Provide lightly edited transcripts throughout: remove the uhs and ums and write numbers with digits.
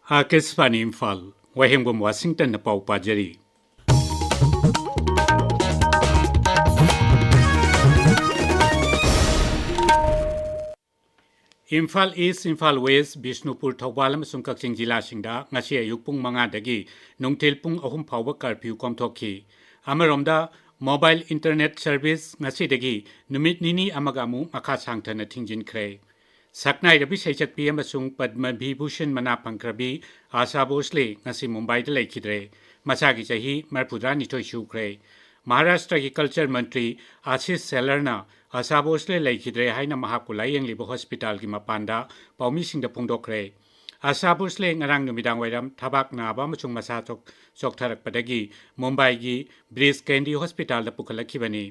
Akashvani Imphal वाहेंगबम Washington न पाउ पाजरी इम्फाल ईस्ट इम्फाल वेस्ट बिष्णुपुर थौबाल अमसुंग कक्चिंग जिलासिंगदा ngasi ayuk pung 5 dagi nungthil pung 3 phawba curfew komthokhi amaromda mobile internet service ngasi dagi numit nini amaga mu makha sangthana thingjinkhre saknai rabi saichak pi amasung padma bibhushan mana pangkrabi asa bosle ngasi mumbai da laikhidre masagi chahi marpudra nithoi shukre Maharashtra की culture मंत्री आशीष सेलरना आसाबोसले laikhidre haina mahakula yenglibo hospital ki mapanda paumi singda phongdokre आसाबोसले ngarang numidang wairam thabak naba amachung masa choktharak padagi mumbai gi bridge candy hospital da pukhalakibani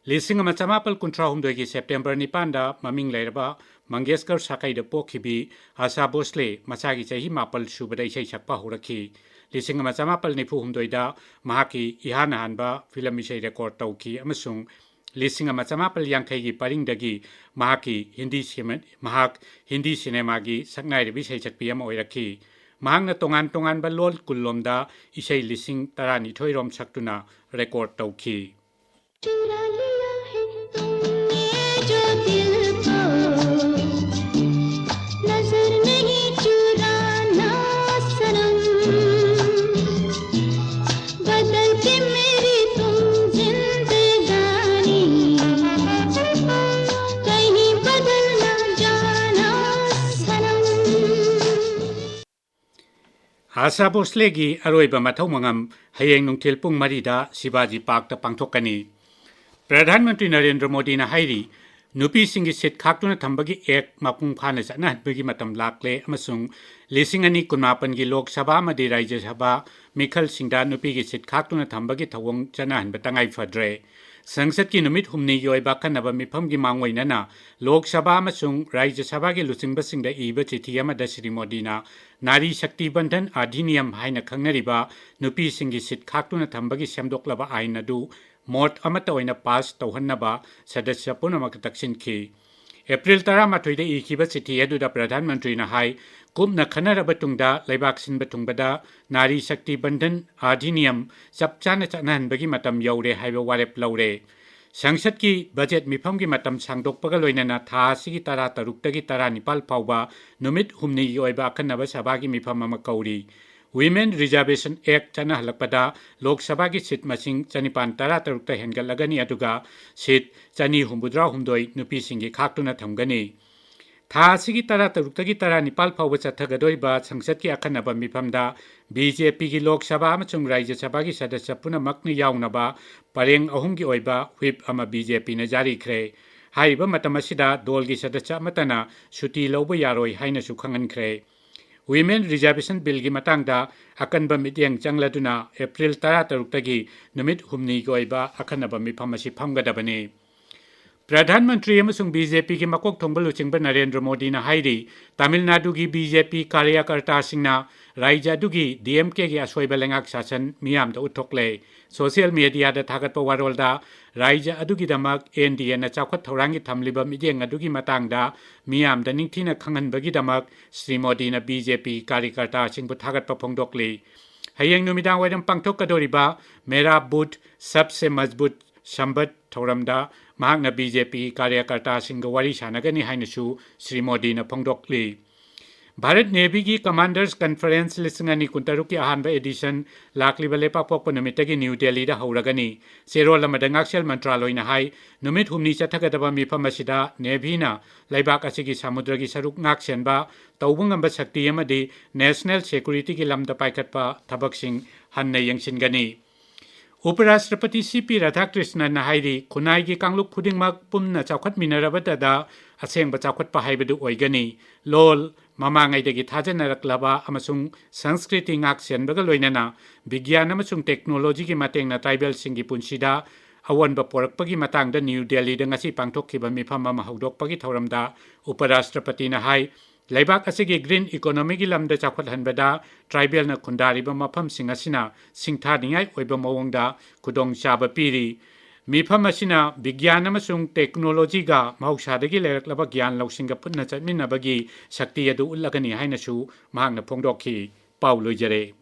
lising ama chamapal kuntra humdoi gi september ni panda maming leiraba mangeskar sakai da pokhibi आसाबोसले masagi chahi mapal subadai sei sakpa horakhi lising ama chamapal nifu humdoi da mahaki ihana hanba film isei record tauki amasung lising ama chamapal yankhai gi paring dagi mahaki hindi cinema gi saknai rebi sei chakpi ama oirakhi mahangna tongan ba lol kullomda isei lising tarani thoirom saktuna record tauki आशा भोसलेगी अरोइबा मथौ मंगम हयेंग नुंगथिल पुंग मरीदा Shivaji park ता पांगथोकनी प्रधानमंत्री नरेंद्र मोदी ना हाइरी नुपी सिंगी seat खाक्तुना थंबगी एक मापुंग फाना सना हतबगी मतम लाकले अमसुंग लिसिंग अनि कुनमापन गी लोक सभा मदि राज्य सभा मिखल सिंगदा नुपी गी सिट खाक्तुना थंबगी थवंग चना हनब तंगाई फद्रे संसद की नुमित हुमनी योइबा खनब मिफम गी मांगोइनना लोक सभा अमसुंग राज्य सभा गी लुचिंगबसिंगदा इबा चिठी अमदा श्री मोदीना नारी शक्ति बंधन अधिनियम हाइना खंगनरिबा नुपी सिंगी सिट खाक्तुना थंबगी सेमदोक्लबा आइन अदु मोट अमता ओइना पास तौहन्नबा सदस्य पुनमक तक्सिनखि एप्रिल 18 दे इखिबा चिठी अदुदा प्रधानमंत्री ना हाई कुमना खनरबा तुंगदा लैबाक सिनबा तुंगबदा नारी शक्ति बंधन अधिनियम चपचाना चनहनबगी मतम यौरे हाइबा वारेप लौरे संसद की बजेट मिफम की मतम सांगदोकपगा लोइनना था सिगी 13 19 फाउबा नुमित हुमनी ओइबा अखनबा सभा की मिफम अमा कौरी Women Reservation Act chana halakpada Lok Sabha ki seat masing 513 ta hengalagani aduga seat 2humdoi nupi singi khaktuna thamgani tha sigi 13 19 phawba chathagadoi sangsad ki akhanaba mifamda BJP ki Lok Sabha amachung Rajya Sabha ki sadasya punamakni yaunaba pareng ahum ki oiba whip ama BJP na jari khre haiba matamasida dol ki sadasya matana suti lobo yaroi haina su khangan khre Women Reservation Bill gi matangda akanba mityang changladuna April 13 tagi numit humni goiba akanaba mifam asi phamgadabani प्रधानमंत्री अमसुंग BJP की मकोक थोंबल लुचिंगबा नरेंद्र मोदी ना हाइरी तमिलनाडु की BJP कार्यकर्ता सिंगना राज्य दुगी DMK की असोइबा लेंगाक शासन मियाम दा उथोकले social media दा थागतपा वारोलदा राज्य अदुगी दमक एनडीए ना चाखत थौरांगी थमलिबा मिदेंग अदुगी मतंगदा मियाम दा निंगथिना खंगनबगी दमक श्री मोदी ना बीजेपी कार्यकर्ता सिंगबु थागतपा फोंदोकले हयेंग नुमिदांग वाइदम पांगथोकदोरिबा मेरा बूथ सबसे मजबूत संबत थौरमदा महांगना बीजेपी कार्यकर्ता सिंह वारी सानगनी हाइनसु श्री मोदी ना फोंदोकली भारत नेवी की कमांडर्स कॉन्फ्रेंस लिसंगनी कुंतरु की अहानबा एडिशन लाकलिबा लेपापोक नुमितगी न्यू दिल्ली दा हौरगनी सेरोल मदंगाक्सेल मंत्रालय ना हाई नुमित हुमनी चथगदबा मिफम असिदा नेवी ना लैबाक असिगी समुद्र की सरुक नाक्सेनबा तौबंगंबा शक्ति अमदी नेशनल सिक्योरिटी की लमदा पाइखतपा थबकसिंग हन्ना यंगसिनगनी उपराष्ट्रपति सीपी राधाकृष्णन हाइरी खुनाई की कांगलुक खुदिंगमक पुमना चाखत मिनरबदा असेंग चाखत हाइबदु ओइगनी लोल ममांगैदगी थाजनरक्लबा अमसुंग संस्कृति ngaksенबगा लोइनना विज्ञान अमसुंग टेक्नोलॉजी की mateंगना ट्राइबल सिंगी पुंसीदा अवनबा पोरकपगी मतंगदा न्यू दिल्ली दा ngasi पांगथोकखिबा मिफम अमा हौदोकपगी थौरमदा उपराष्ट्रपतिना हाई लैबाक असिगी ग्रीन इकोनॉमी की लमदा चाखत हनबदा ट्राइबल ना खुंदारिबा मफम सिंगासिना सिंथानिंगाई ओइबा मवंगदा खुदोंग चाबा पीरी ꯃꯤꯐꯝ ꯑꯁꯤꯅ ꯕꯤꯒ꯭ꯌꯥꯟ ꯑꯃꯁꯨꯡ ꯇꯦꯛꯅꯣꯂꯣꯖꯤꯒ ꯃꯍꯧꯁꯥꯗꯒꯤ ꯂꯩꯔꯛꯂꯕ ꯒ꯭ꯌꯥꯟ ꯂꯧꯁꯤꯡꯒ ꯄꯨꯟꯅ ꯆꯠꯃꯤꯟꯅꯕꯒꯤ ꯁꯛꯇꯤ ꯑꯗꯨ ꯎꯠꯂꯒꯅꯤ ꯍꯥꯏꯅꯁꯨ ꯃꯍꯥꯛꯅ ꯐꯣꯡꯗꯣꯛꯈꯤ꯫ ꯄꯥꯎ ꯂꯣꯏꯖꯔꯦ꯫